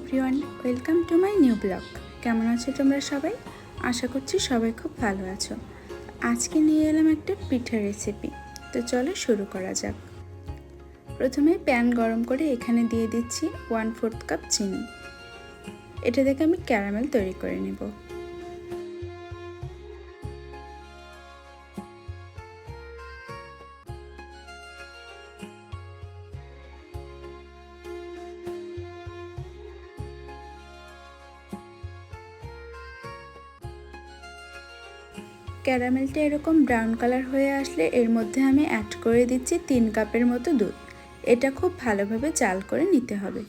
Everyone, welcome to my new blog. কেমন আছো তোমরা সবাই? আশা করছি সবাই খুব ভালো আছো। আজকে নিয়ে এলাম একটা পিঠার রেসিপি। তো চলো শুরু করা যাক। প্রথমে প্যান গরম করে এখানে দিয়ে দিচ্ছি 1/4 কাপ চিনি। এটা থেকে আমি ক্যারামেল তৈরি করে নেব। ক্যারামেলটা এরকম ব্রাউন কালার হয়ে আসলে এর মধ্যে আমি অ্যাড করে দিচ্ছি 3 কাপের মতো দুধ। এটা খুব ভালোভাবে জাল করে নিতে হবে।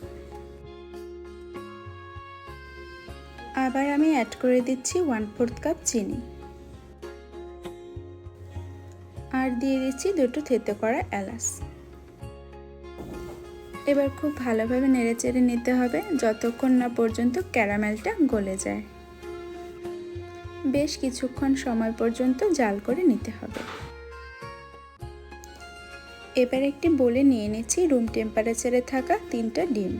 আবার আমি অ্যাড করে দিচ্ছি 1/4 কাপ চিনি আর দিয়ে দিচ্ছি 2টো থেতো করা এলাচ। এবার খুব ভালোভাবে নেড়েচেড়ে নিতে হবে যতক্ষণ না পর্যন্ত ক্যারামেলটা গলে যায়। বেশ কিছুক্ষণ সময় পর্যন্ত জাল করে নিতে হবে। এবার একটি বোলে নিয়ে নিচ্ছি রুম টেম্পারেচারে থাকা 3টা ডিম।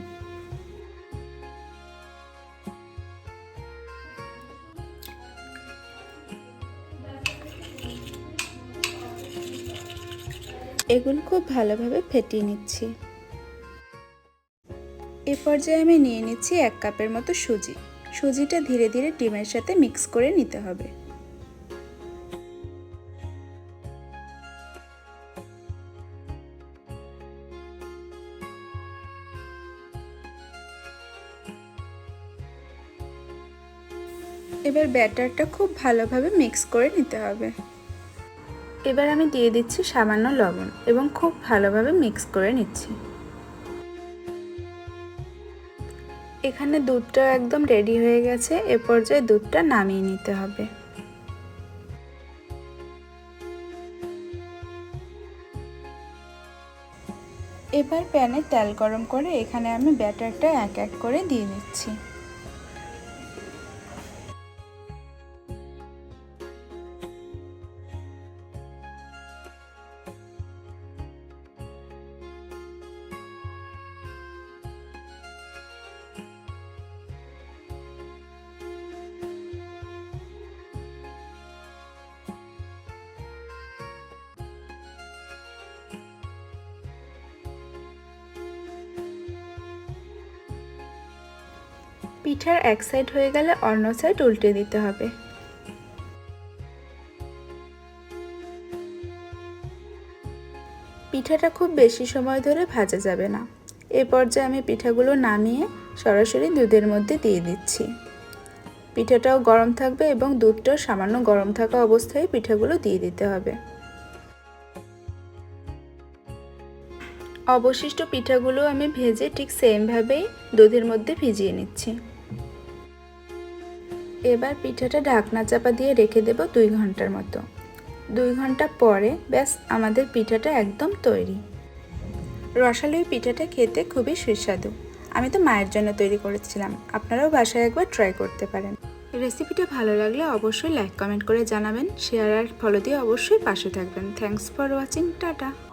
এগুলো খুব ভালোভাবে ফেটিয়ে নিচ্ছি। এ পর্যায়ে আমি নিয়ে নিচ্ছি 1 কাপের মতো সুজি। সুজিটা ধীরে ধীরে ডিমের সাথে মিক্স করে নিতে হবে। এবার ব্যাটারটা খুব ভালোভাবে মিক্স করে নিতে হবে। এবার আমি দিয়ে দিচ্ছি সামান্য লবণ এবং খুব ভালোভাবে মিক্স করে নিচ্ছি। এখানে দুধটা একদম রেডি হয়ে গেছে। এ পর্যায়ে দুধটা নামিয়ে নিতে হবে। এবার প্যানে তেল গরম করে এখানে আমি ব্যাটারটা এক এক করে দিয়ে দিচ্ছি। পিঠার এক সাইড হয়ে গেলে অন্য সাইড উল্টে দিতে হবে। পিঠাটা খুব বেশি সময় ধরে ভাজা যাবে না। এ পর্যায়ে আমি পিঠাগুলো নামিয়ে সরাসরি দুধের মধ্যে দিয়ে দিচ্ছি। পিঠাটাও গরম থাকবে এবং দুধটাও সামান্য গরম থাকা অবস্থায় পিঠাগুলো দিয়ে দিতে হবে। অবশিষ্ট পিঠাগুলো আমি ভেজে ঠিক সেমভাবেই দুধের মধ্যে ভিজিয়ে নিচ্ছি। এবার পিঠাটা ঢাকনা চাপা দিয়ে রেখে দেব 2 ঘন্টার মতো। 2 ঘন্টা পরে ব্যাস আমাদের পিঠাটা একদম তৈরি। রসালো এই পিঠাটা খেতে খুবই সুস্বাদু। আমি তো মায়ের জন্য তৈরি করেছিলাম। আপনারাও বাসায় একবার ট্রাই করতে পারেন। রেসিপিটা ভালো লাগলে অবশ্যই লাইক কমেন্ট করে জানাবেন। শেয়ার আর ফলো দিয়ে অবশ্যই পাশে থাকবেন। Thanks for watching. টাটা।